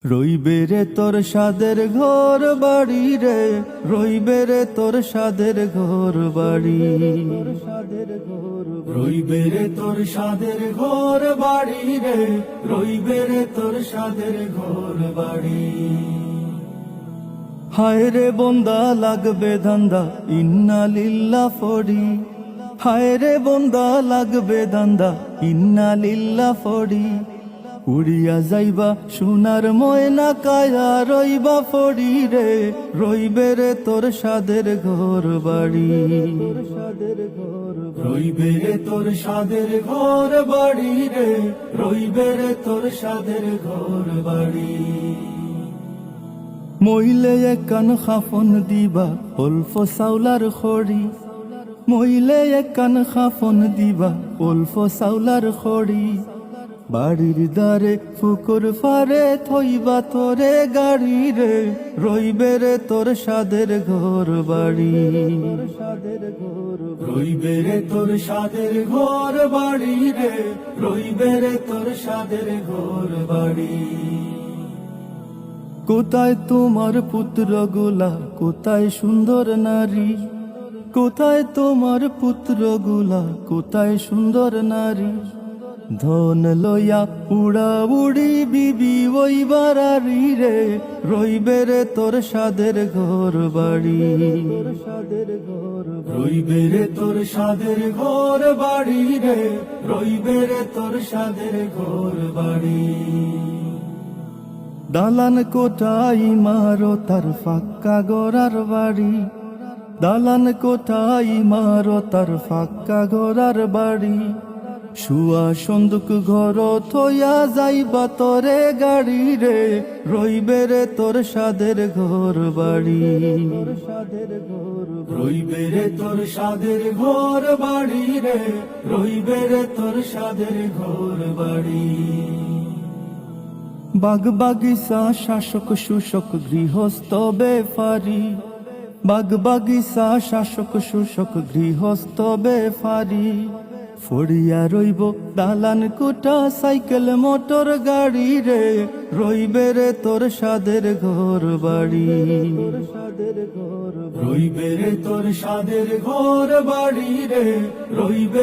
রইবে রে তোর সাদের ঘর বাড়ি রে, রইবে রে তোর সাদের ঘর বাড়ি, রইবে রে তোর সাদের ঘর বাড়ি রে, রইবে রে তোর সাদের ঘর বাড়ি। হায় রে বন্দা লাগবে ধান্দা ইন্না লিল্লাহ ফড়ি, হায় রে বন্দা লাগবে ধান্দা ইন্না লিল্লাহ ফড়ি। উড়িয়া যাইবা সোনার ময়না কায়া রইবা ফড়ি রে, রইবে রে তোর সাদের ঘর বাড়ি, রইবে রে তোর সাদের ঘর বাড়ি রে, রইবে রে তোর সাদের ঘর বাড়ি। মইলে একান খাফন দিবা অল্প চাউলার খড়ি, মইলে একান খাফন দিবা অল্প চাউলার খড়ি। বাড়ির দ্বারে ফুকুর ফারে থইবা তোরে গাড়ি রে, রইবে রে তোর সাদের ঘর বাড়ি, রইবে রে তোর সাদের ঘর বাড়ি রে, রইবে রে তোর সাদের ঘর বাড়ি। কোথায় তোমার পুত্রগুলা, কোথায় সুন্দর নারী, কোথায় তোমার পুত্রগুলা, কোথায় সুন্দর নারী। ধন লইয়া উড়া উড়ি বিবি ওই বাড়ি রে, রইবে রে তোর সাদের ঘর বাড়ি, রইবে রে তোর সাদের ঘর বাড়ি রে, রইবে রে তোর সাদের ঘর বাড়ি। দালান কোঠাই মারো তার ফাঁকা গড়ার বাড়ি, দালান কোঠাই মারো তার ফাঁকা গড়ার বাড়ি। শুয়া সন্দুক ঘর থইয়া যাইবা তোরে গাড়ি রে, রইবে রে তোর সাদের ঘর বাড়ি, রইবে রে তোর সাদের ঘর বাড়ি রে, রইবে রে তোর সাদের ঘর বাড়ি। বাগ বাগিচা শাসক শুষক গৃহস্থ বেফারি, বাগ বাগিচা শাসক শুষক গৃহস্থ বেফারি। ফড়িয়া রইব দালান কোঠা সাইকেল মোটর গাড়ি রে, রইবে রে তোর সাদের ঘর বাড়ি, রইবে রে তোর সাদের ঘর বাড়ি রে, রইবে